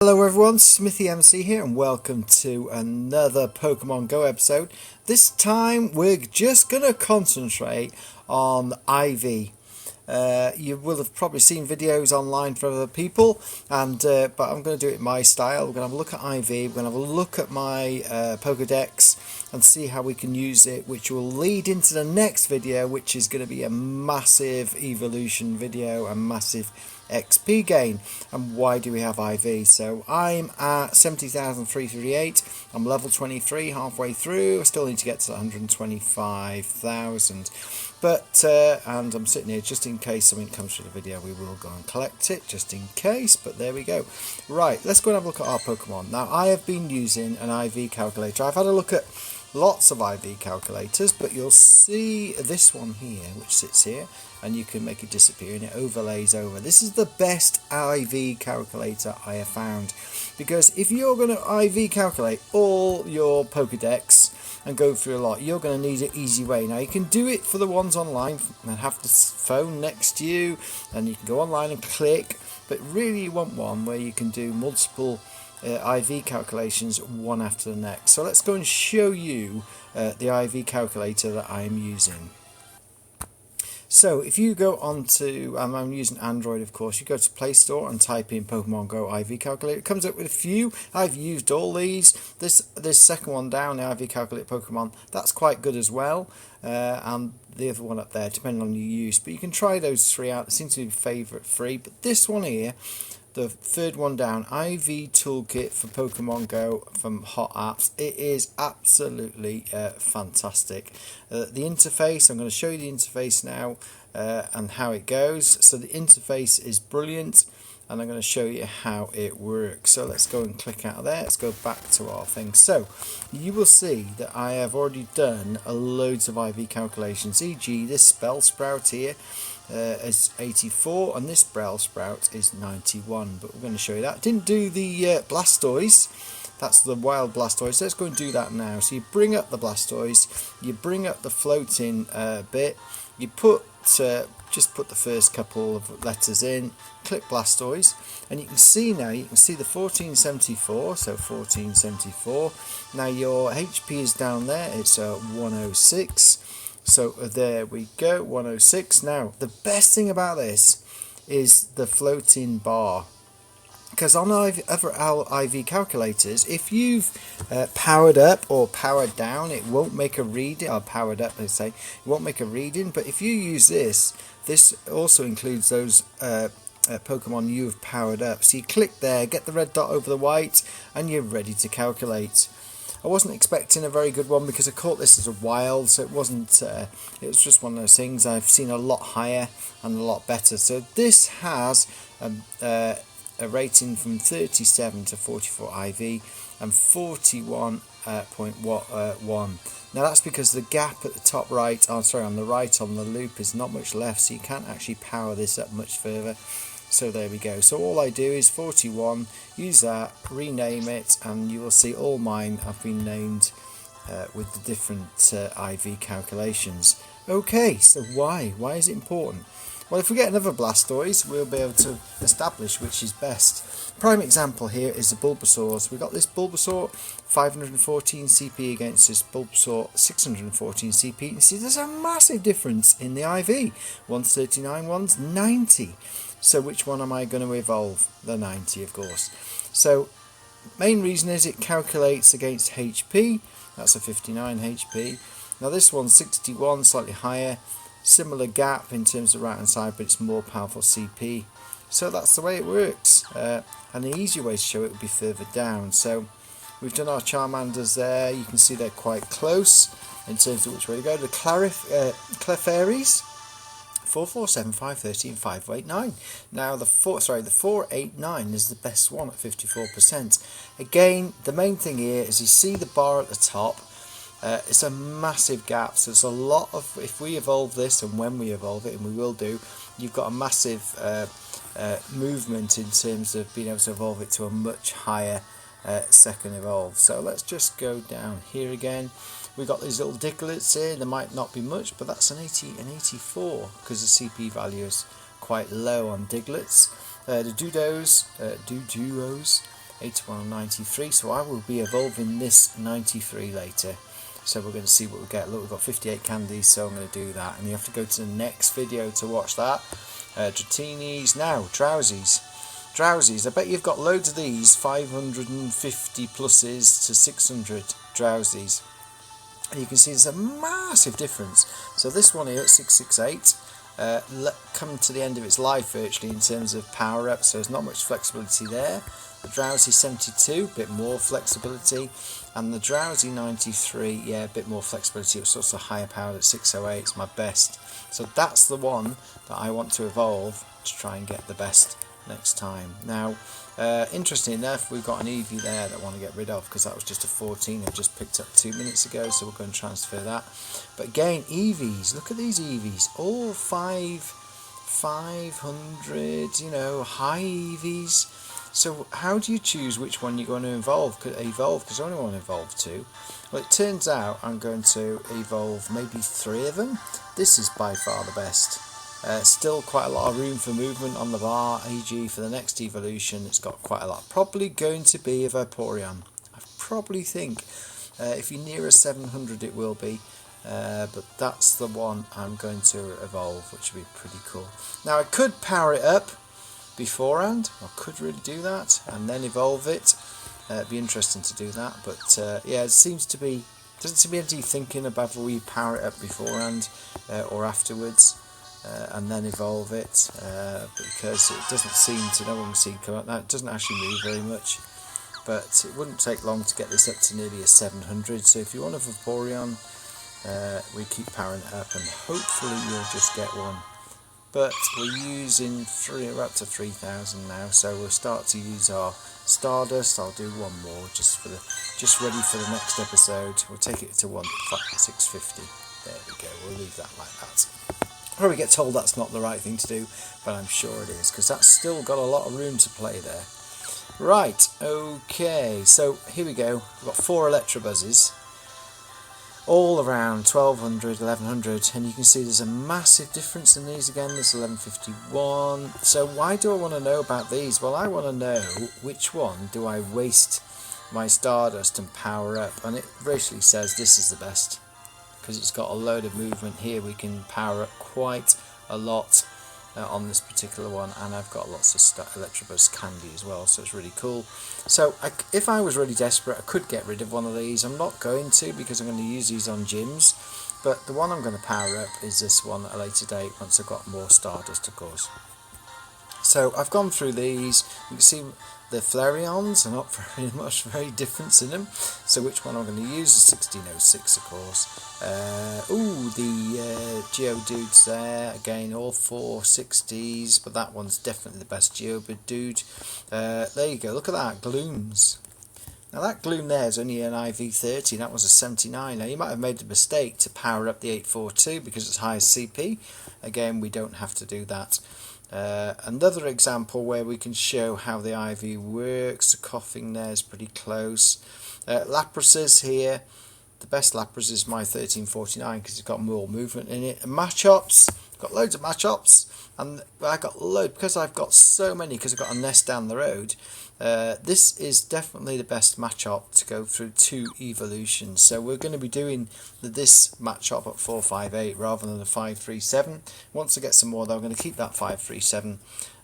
Hello everyone, Smithy MC here and welcome to another Pokemon Go episode. This time we're just going to concentrate on IV. You will have probably seen videos online from other people, but I'm going to do it my style. We're going to have a look at IV, we're going to have a look at my Pokedex and see how we can use it, which will lead into the next video, which is going to be a massive evolution video, a massive XP gain. And why do we have IV? So I'm at 70,338. I'm level 23, halfway through. I still need to get to 125,000. And I'm sitting here just in case something comes through the video. We will go and collect it just in case, but there we go. Right, let's go and have a look at our Pokemon. Now, I have been using an IV calculator. I've had a look at lots of IV calculators, but you'll see this one here, which sits here, and you can make it disappear and it overlays over. This is the best IV calculator I have found, because if you're going to IV calculate all your Pokedex and go through a lot, you're going to need an easy way. Now you can do it for the ones online and have the phone next to you and you can go online and click, but really you want one where you can do multiple IV calculations one after the next. So let's go and show you the IV calculator that I am using. So if you go on to, I'm using Android of course, you go to Play Store and type in Pokemon Go IV calculator. It comes up with a few. I've used all these. This second one down, the IV calculator Pokemon, that's quite good as well. And the other one up there, depending on your use. But you can try those three out. They seem to be favourite free. But this one here, the third one down, IV Toolkit for Pokemon Go from Hot Apps. It is absolutely fantastic. The interface, I'm going to show you the interface now and how it goes. So the interface is brilliant, and I'm going to show you how it works. So let's go and click out of there. Let's go back to our thing. So you will see that I have already done loads of IV calculations, e.g. this Spell Sprout here is 84 and this Sprout is 91, but we're going to show you that. Didn't do the Blastoise, that's the wild Blastoise. Let's go and do that now. So you bring up the Blastoise, you bring up the floating bit, you put just put the first couple of letters in, click Blastoise, and you can see now, you can see the 1474, so 1474. Now your HP is down there, it's 106. So there we go, 106. Now, the best thing about this is the floating bar. Because on other IV calculators, if you've powered up or powered down, it won't make a reading. Or powered up, let's say, it won't make a reading. But if you use this also includes those Pokemon you've powered up. So you click there, get the red dot over the white, and you're ready to calculate. I wasn't expecting a very good one because I caught this as a wild, so it wasn't. It was just one of those things. I've seen a lot higher and a lot better. So this has a rating from 37 to 44 IV and 41.1. Now that's because the gap at the top right, on the right on the loop is not much left, so you can't actually power this up much further. So there we go. So all I do is 41, use that, rename it, and you will see all mine have been named with the different IV calculations. Okay, so why? Why is it important? Well, if we get another Blastoise, we'll be able to establish which is best. Prime example here is the Bulbasaur. So we've got this Bulbasaur, 514 CP against this Bulbasaur, 614 CP. You see there's a massive difference in the IV. One's 39, one's 90. So which one am I going to evolve? The 90, of course. So main reason is it calculates against HP. That's a 59 HP. Now this one's 61, slightly higher. Similar gap in terms of right hand side, but it's more powerful CP. So that's the way it works. And the easier way to show it would be further down. So we've done our Charmanders there. You can see they're quite close in terms of which way to go. The Clefairies, 447, 513, 589. Now the 489 is the best one at 54%. Again, the main thing here is you see the bar at the top. It's a massive gap, so it's a lot of, if we evolve this and when we evolve it, and we will do, you've got a massive movement in terms of being able to evolve it to a much higher second evolve. So let's just go down here again. We've got these little Dicklets here. There might not be much, but that's an 84 because the CP value is quite low on Digletts. The Duos, 81 and 93, so I will be evolving this 93 later. So we're going to see what we get. Look, we've got 58 candies, so I'm going to do that. And you have to go to the next video to watch that. Dratinis. Now, Drowsies. Drowsies, I bet you've got loads of these, 550 pluses to 600 Drowsies. And you can see there's a massive difference. So this one here at 668, come to the end of its life virtually in terms of power up, so there's not much flexibility there. The Drowsy 72, a bit more flexibility, and the Drowsy 93, yeah, a bit more flexibility. It's also higher powered at 608, it's my best. So that's the one that I want to evolve to try and get the best next time. Now, interestingly enough, we've got an Eevee there that I want to get rid of because that was just a 14 I just picked up 2 minutes ago, so we're going to transfer that. But again, Eevees, look at these Eevees, all 500, you know, high Eevees. So how do you choose which one you're going to evolve? Because I only want to evolve 2. Well, it turns out I'm going to evolve maybe 3 of them. This is by far the best. Still quite a lot of room for movement on the bar, e.g. for the next evolution it's got quite a lot. Probably going to be a Vaporeon. I probably think if you're near a 700 it will be, but that's the one I'm going to evolve, which would be pretty cool. Now I could power it up beforehand, I could really do that and then evolve it. It'd be interesting to do that, but yeah, it doesn't seem to be any thinking about whether we power it up beforehand or afterwards. And then evolve it, because it doesn't seem to, no one we've seen come out now, it doesn't actually move very much, but it wouldn't take long to get this up to nearly a 700, so if you want a Vaporeon, we keep powering it up and hopefully you'll just get one. But we're using we're up to 3,000 now, so we'll start to use our Stardust. I'll do one more just ready for the next episode. We'll take it to 650. There we go, we'll leave that like that. Probably get told that's not the right thing to do, but I'm sure it is, because that's still got a lot of room to play there. Right, okay, so here we go. We've got 4 Electrobuzzes, all around 1200, 1100, and you can see there's a massive difference in these again. This 1151. So why do I want to know about these? Well, I want to know which one do I waste my Stardust and power up, and it virtually says this is the best, because it's got a load of movement here. We can power up quite a lot on this particular one, and I've got lots of Electrobuzz candy as well, so it's really cool. So if I was really desperate, I could get rid of one of these. I'm not going to, because I'm going to use these on gyms, but the one I'm going to power up is this one at a later date once I've got more Stardust, of course. So I've gone through these. You can see the Flareons are not very different in them. So which one I'm going to use is 1606, of course. The Geodudes there. Again, all 460s, but that one's definitely the best Geodude. There you go. Look at that, Glooms. Now that Gloom there is only an IV30, that was a 79. Now you might have made the mistake to power up the 842 because it's high CP. Again, we don't have to do that. Another example where we can show how the IV works. The coughing there is pretty close. Laprases here. The best Lapras is my 1349 because it's got more movement in it. And Machops, got loads of Machops, and I got loads because I've got so many, because I've got a nest down the road. This is definitely the best Machop to go through 2 evolutions. So we're going to be doing this Machop at 458 rather than the 537. Once I get some more though, I'm going to keep that 537.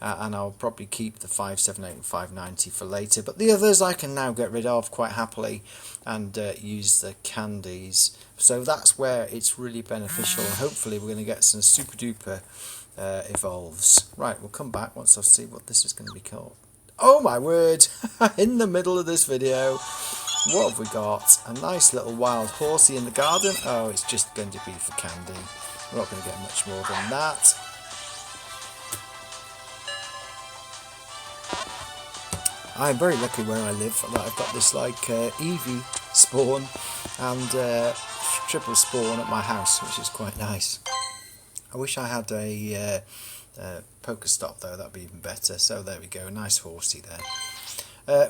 And I'll probably keep the 578 and 590 for later, but the others I can now get rid of quite happily and use the candies. So that's where it's really beneficial. Hopefully we're going to get some super duper evolves. Right, we'll come back once I see what this is going to be called. Oh my word, in the middle of this video, what have we got? A nice little wild Horsey in the garden. Oh, it's just going to be for candy. We're not going to get much more than that. I'm very lucky where I live that I've got this like Eevee spawn and triple spawn at my house, which is quite nice. I wish I had a Pokestop though, that'd be even better. So there we go, nice Horsey there.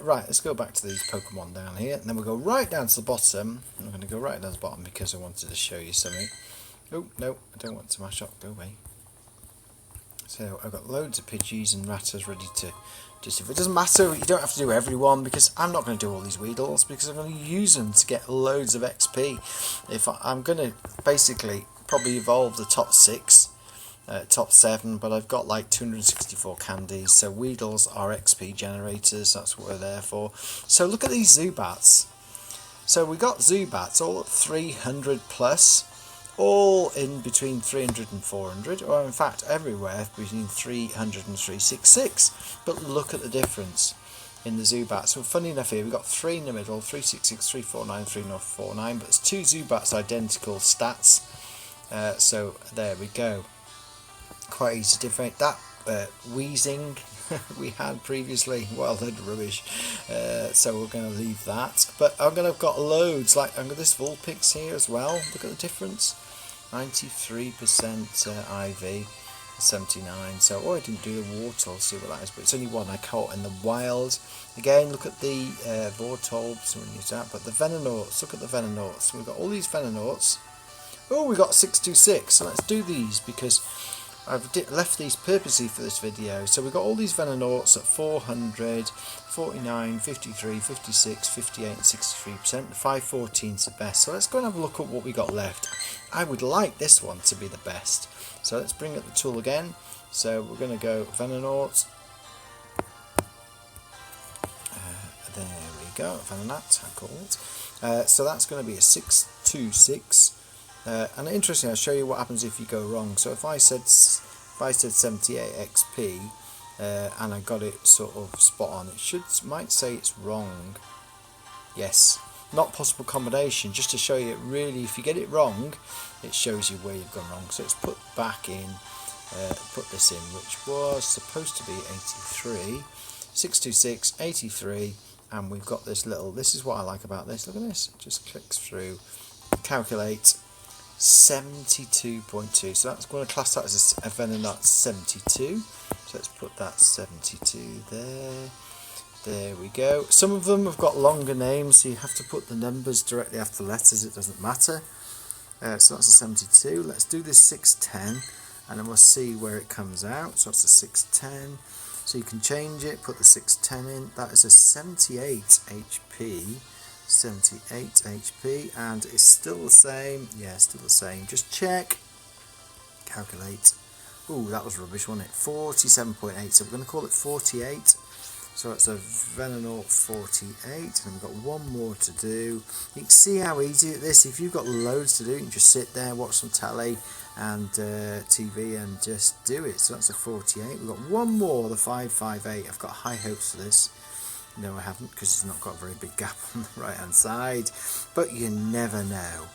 Right, let's go back to these Pokemon down here, and then we'll go right down to the bottom. I'm going to go right down to the bottom because I wanted to show you something. Oh, no, I don't want to mash up, go away. So I've got loads of Pidgeys and Rattas ready to Just if it doesn't matter, you don't have to do everyone, because I'm not going to do all these Weedles, because I'm going to use them to get loads of XP. If I'm going to basically probably evolve the top 6, top 7, but I've got like 264 candies, so Weedles are XP generators, that's what we're there for. So look at these Zubats. So we got Zubats all at 300 plus, all in between 300 and 400, or in fact everywhere between 300 and 366. But look at the difference in the Zubats. So funny enough here, we've got 3 in the middle, 366, 349, 349, but it's 2 Zubats identical stats. So there we go. Quite easy to differentiate. That wheezing we had previously, well, they're rubbish, so we're going to leave that. But I'm going to have got loads, like I've got this Vulpix here as well. Look at the difference, 93% IV, 79. So I didn't do the Wartortle, see what that is, but it's only one I caught in the wild. Again, look at the Vortolbs, so we use that. But the Venonauts, look at the Venonauts. We've got all these Venonauts. Oh, we got 626. So let's do these, because I've left these purposely for this video. So we've got all these Venonauts at 400, 49, 53, 56, 58 and 63%. The 514 is the best. So let's go and have a look at what we got left. I would like this one to be the best. So let's bring up the tool again. So we're going to go Venonauts. There we go, Venonat, I call it. So that's going to be a 626. And interesting, I'll show you what happens if you go wrong. So if I said 78 XP and I got it sort of spot on, it might say it's wrong. Yes, not possible combination. Just to show you, really, if you get it wrong, it shows you where you've gone wrong. So let's put back in, put this in, which was supposed to be 83, 626, 83, and we've got this little. This is what I like about this. Look at this. It just clicks through, calculate. 72.2, so that's going to class that as a Venonat 72. So let's put that 72 there. There we go. Some of them have got longer names, so you have to put the numbers directly after the letters, it doesn't matter. So that's a 72. Let's do this 610 and then we'll see where it comes out. So that's a 610. So you can change it, put the 610 in. That is a 78 HP. 78 HP, and it's still the same. Yeah, still the same. Just check, calculate. Ooh, that was rubbish, wasn't it? 47.8. So we're going to call it 48. So it's a Venonat 48, and we've got one more to do. You can see how easy it is. If you've got loads to do, you can just sit there, watch some telly and TV, and just do it. So that's a 48. We've got one more, the 558. I've got high hopes for this. No, I haven't, because it's not got a very big gap on the right hand side, but you never know.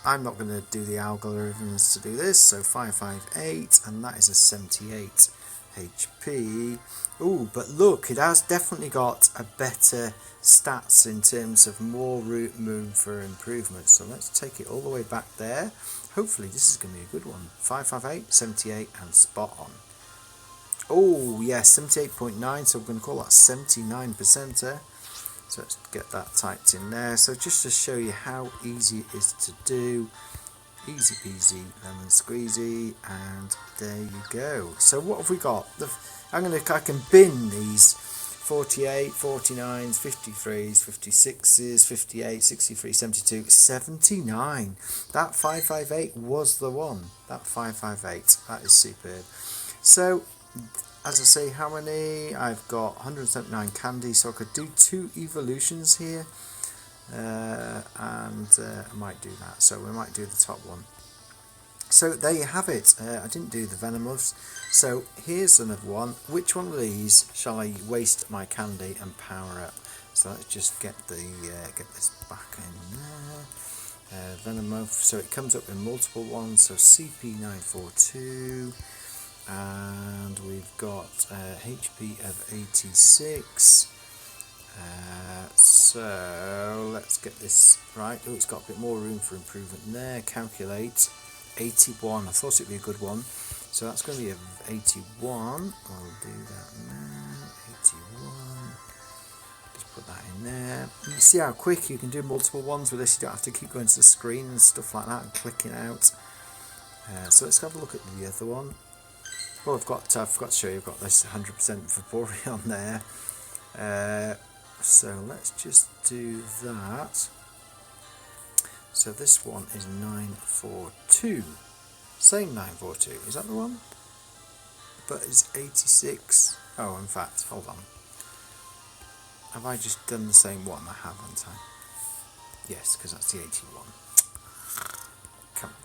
I'm not going to do the algorithms to do this, so 558, and that is a 78 HP. Ooh, but look, it has definitely got a better stats in terms of more room for improvement. So let's take it all the way back there. Hopefully this is going to be a good one. 558, 78, and spot on. Oh yes, 78.9, so we're going to call that 79%er. So let's get that typed in there. So just to show you how easy it is to do, easy peasy lemon squeezy, and there you go. So what have we got? I can bin these 48, 49s, 53s, 56s, 58, 63, 72, 79. That 558 was the one. That 558, that is superb. So as I say, how many? I've got 179 candy, so I could do 2 evolutions here, and I might do that. So we might do the top one. So there you have it. I didn't do the Venomoths, so here's another one. Which one of these shall I waste my candy and power up? So let's just get this back in there. Venomoth. So it comes up in multiple ones. So CP942. And we've got HP of 86. So let's get this right. Oh, it's got a bit more room for improvement there. Calculate 81. I thought it'd be a good one. So that's going to be a 81. I'll do that now. 81. Just put that in there. You see how quick you can do multiple ones with this. You don't have to keep going to the screen and stuff like that and clicking out. So let's have a look at the other one. Oh, I forgot to show you, I've got this 100% Vaporeon there. So let's just do that. So this one is 942. Same 942, is that the one? But it's 86. Oh, in fact, hold on. Have I just done the same one? I have, haven't I? Yes, because that's the 81. Come on.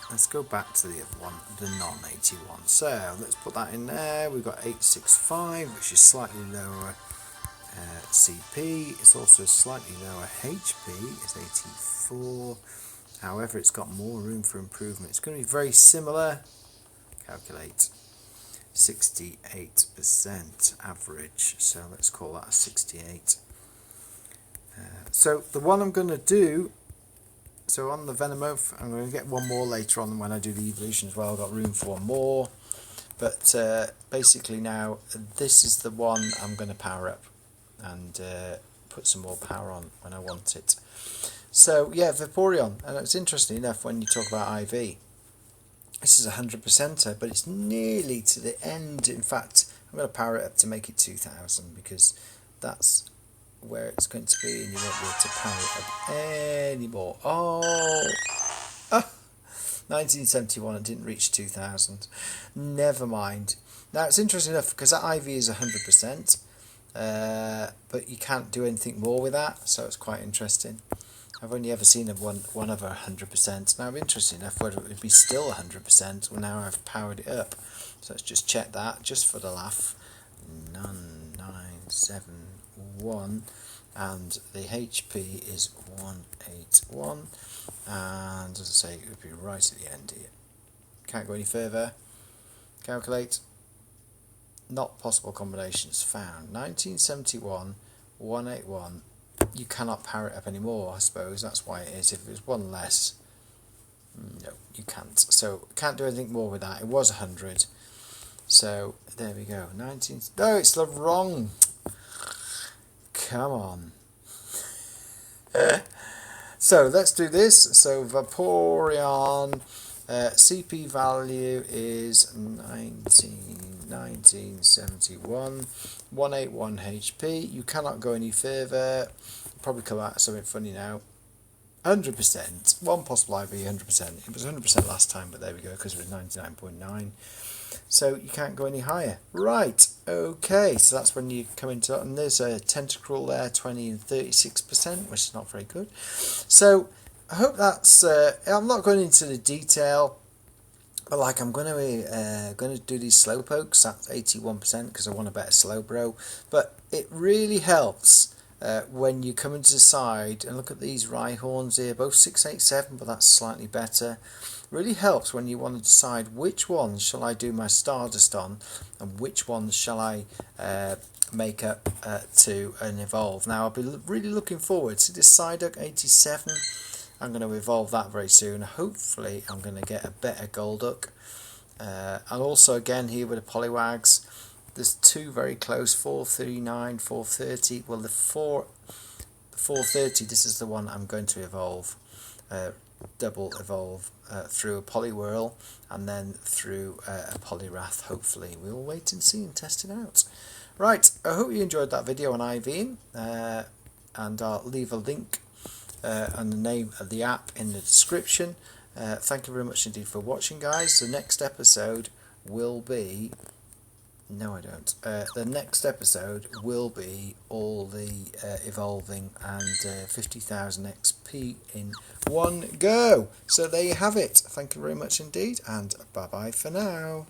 Let's go back to the other one, the non-81. So let's put that in there. We've got 865, which is slightly lower CP. It's also slightly lower HP. It's 84. However, it's got more room for improvement. It's going to be very similar. Calculate. 68% average. So let's call that a 68. So the one I'm going to do, so on the Venomoth, I'm going to get one more later on when I do the evolution as well. I've got room for one more. But basically now, this is the one I'm going to power up and put some more power on when I want it. So yeah, Vaporeon, and it's interesting enough when you talk about IV. This is a 100%er, but it's nearly to the end. In fact, I'm going to power it up to make it 2000 because that's where it's going to be, and you won't be able to power it up anymore. Oh, 1971, it didn't reach 2000. Never mind. Now it's interesting enough because that IV is 100%, but you can't do anything more with that, so it's quite interesting. I've only ever seen one of 100%. Now I'm interested enough whether it would be still 100% when now I've powered it up. So let's just check that just for the laugh. 971, and the HP is 181, and as I say, it would be right at the end here. Can't go any further. Calculate. Not possible combinations found. 1971, 181. You cannot power it up anymore, I suppose. That's why it is. If it was one less, no, you can't. So can't do anything more with that. It was 100. So there we go. 19. No, it's the wrong. Come on. So let's do this. So Vaporeon, CP value is 1971, 181 HP. You cannot go any further. Probably come out something funny now. 100%. One possible IV, 100%. It was 100% last time, but there we go, because it was 99.9. So you can't go any higher. Right, okay, so that's when you come into that. And there's a tentacruel there, 20 and 36%, which is not very good. So I hope that's... I'm not going into the detail, but like I'm going to do these slowpokes. That's 81% because I want a better slowbro. But it really helps when you come into the side and look at these Rhyhorns here, both 687, but that's slightly better. Really helps when you want to decide which ones shall I do my Stardust on and which ones shall I make up to and evolve. Now I'll be really looking forward to this Psyduck 87. I'm going to evolve that very soon. Hopefully I'm going to get a better Golduck. And also again here with the Poliwags, there's two very close, 439, 430. Well, the 430, this is the one I'm going to evolve, double evolve through a Poliwhirl and then through a Poliwrath, hopefully. We'll wait and see and test it out. Right, I hope you enjoyed that video on IVing, and I'll leave a link and the name of the app in the description. Thank you very much indeed for watching, guys. The next episode will be... No, I don't. The next episode will be all the evolving and 50,000 XP in one go. So there you have it. Thank you very much indeed, and bye-bye for now.